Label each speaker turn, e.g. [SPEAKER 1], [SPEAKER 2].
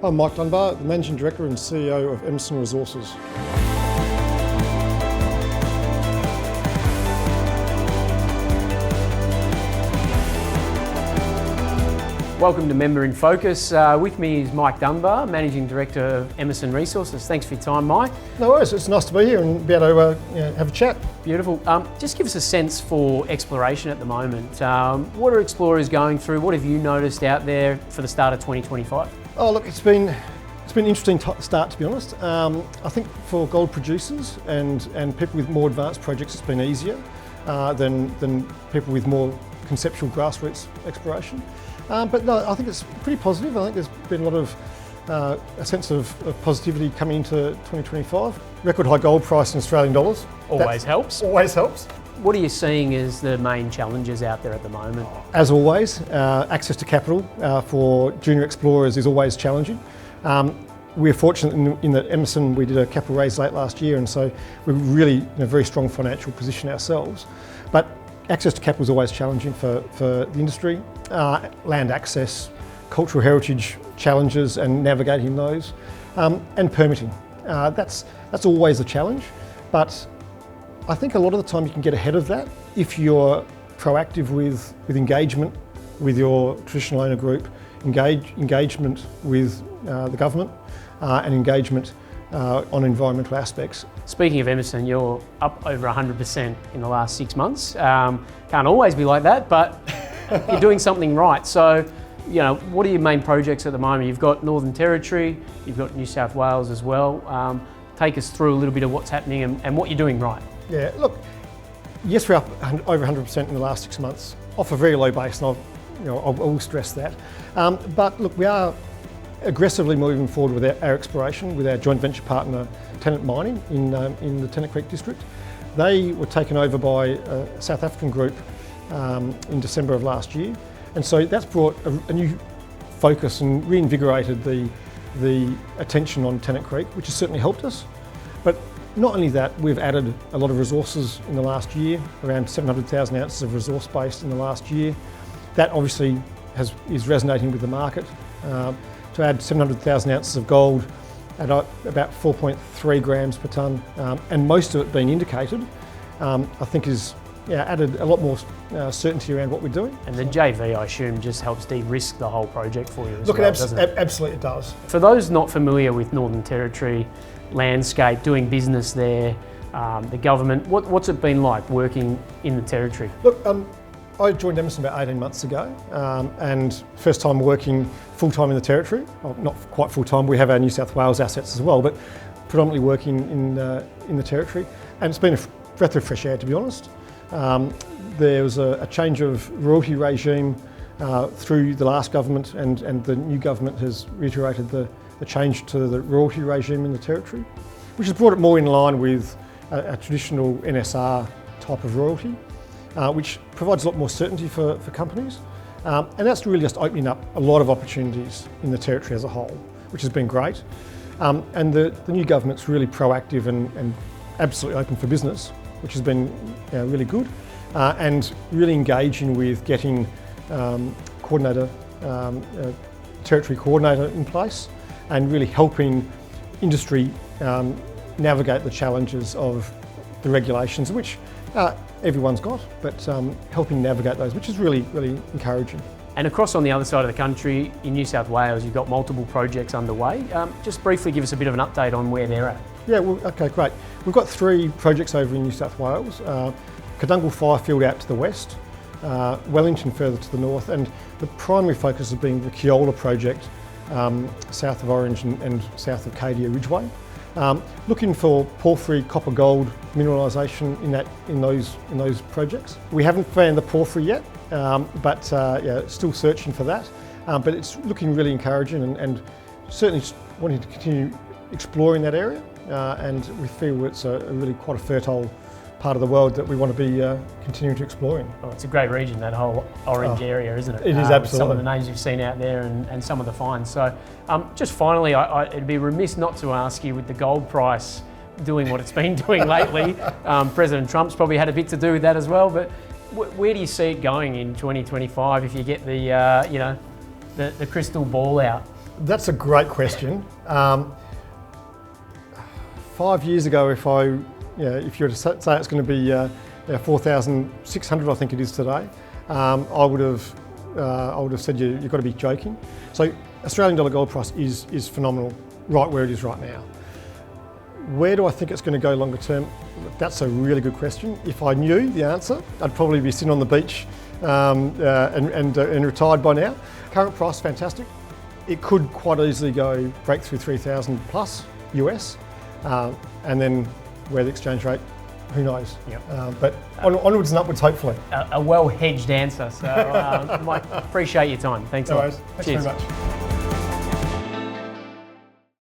[SPEAKER 1] I'm Mike Dunbar, the Managing Director and CEO of Emmerson Resources.
[SPEAKER 2] Welcome to Member in Focus. With me is Mike Dunbar, Managing Director of Emmerson Resources. Thanks for your time, Mike.
[SPEAKER 1] No worries, it's nice to be here and be able to have a chat.
[SPEAKER 2] Beautiful. Just give us a sense for exploration at the moment. What are explorers going through? What have you noticed out there for the start of 2025?
[SPEAKER 1] Oh look, it's been an interesting start, to be honest. I think for gold producers and people with more advanced projects, it's been easier than people with more conceptual grassroots exploration. But no, I think it's pretty positive. I think there's been a lot of a sense of positivity coming into 2025. Record high gold price in Australian dollars.
[SPEAKER 2] Always helps.
[SPEAKER 1] Always helps.
[SPEAKER 2] What are you seeing as the main challenges out there at the moment?
[SPEAKER 1] As always, access to capital for junior explorers is always challenging. We're fortunate in that Emmerson, we did a capital raise late last year, and so we're really in a very strong financial position ourselves. But access to capital is always challenging for the industry. Land access, cultural heritage challenges and navigating those, and permitting. That's always a challenge, but I think a lot of the time you can get ahead of that if you're proactive with engagement with your traditional owner group, engagement with the government, and engagement on environmental aspects.
[SPEAKER 2] Speaking of Emmerson, you're up over 100% in the last 6 months. Can't always be like that, but you're doing something right. So, what are your main projects at the moment? You've got Northern Territory, you've got New South Wales as well. Take us through a little bit of what's happening and what you're doing right.
[SPEAKER 1] Yeah, look, yes, we're up over 100% in the last 6 months, off a very low base, and I will stress that. But look, we are aggressively moving forward with our exploration with our joint venture partner Tennant Mining in the Tennant Creek district. They were taken over by a South African group in December of last year, and so that's brought a new focus and reinvigorated the attention on Tennant Creek, which has certainly helped us. But not only that, we've added a lot of resources in the last year, around 700,000 ounces of resource base in the last year. That obviously is resonating with the market. To add 700,000 ounces of gold at about 4.3 grams per tonne, and most of it being indicated, I think is added a lot more certainty around what we're doing.
[SPEAKER 2] And the JV, I assume, just helps de-risk the whole project for you as
[SPEAKER 1] well,
[SPEAKER 2] doesn't it?
[SPEAKER 1] Absolutely it does.
[SPEAKER 2] For those not familiar with Northern Territory landscape, doing business there, the government, what's it been like working in the Territory?
[SPEAKER 1] Look, I joined Emmerson about 18 months ago, and first time working full-time in the Territory. Well, not quite full-time, we have our New South Wales assets as well, but predominantly working in the Territory. And it's been a breath of fresh air, to be honest. There was a change of royalty regime through the last government, and the new government has reiterated the change to the royalty regime in the Territory, which has brought it more in line with a traditional NSR type of royalty, which provides a lot more certainty for companies. And that's really just opening up a lot of opportunities in the Territory as a whole, which has been great. And the new government's really proactive and absolutely open for business, which has been really good, and really engaging with getting Territory coordinator in place, and really helping industry navigate the challenges of the regulations, which everyone's got, but helping navigate those, which is really, really encouraging.
[SPEAKER 2] And across on the other side of the country, in New South Wales, you've got multiple projects underway. Just briefly give us a bit of an update on where they're at.
[SPEAKER 1] Yeah, well, okay, great. We've got 3 projects over in New South Wales. Cadungle Firefield out to the west, Wellington further to the north, and the primary focus has been the Keola project south of Orange and south of Cadia Ridgeway. Looking for porphyry, copper, gold mineralisation in those projects. We haven't found the porphyry yet, but still searching for that. But it's looking really encouraging, and certainly wanting to continue exploring that area. And we feel it's a really quite a fertile part of the world that we want to be continuing to explore in.
[SPEAKER 2] Well, it's a great region, that whole orange area, isn't it?
[SPEAKER 1] It is absolutely.
[SPEAKER 2] Some of the names you've seen out there and some of the finds. So just finally, it'd be remiss not to ask you, with the gold price doing what it's been doing lately, President Trump's probably had a bit to do with that as well, but where do you see it going in 2025 if you get the crystal ball out?
[SPEAKER 1] That's a great question. 5 years ago, if you were to say it's going to be 4,600, I think it is today, I would have said you've got to be joking. So Australian dollar gold price is phenomenal, right where it is right now. Where do I think it's going to go longer term? That's a really good question. If I knew the answer, I'd probably be sitting on the beach and retired by now. Current price, fantastic. It could quite easily break through 3,000 plus US, and then where the exchange rate, who knows?
[SPEAKER 2] Yep.
[SPEAKER 1] But onwards and upwards, hopefully.
[SPEAKER 2] A well-hedged answer. So, Mike, appreciate your time. Thanks a lot.
[SPEAKER 1] Thanks
[SPEAKER 2] Cheers.
[SPEAKER 1] very much.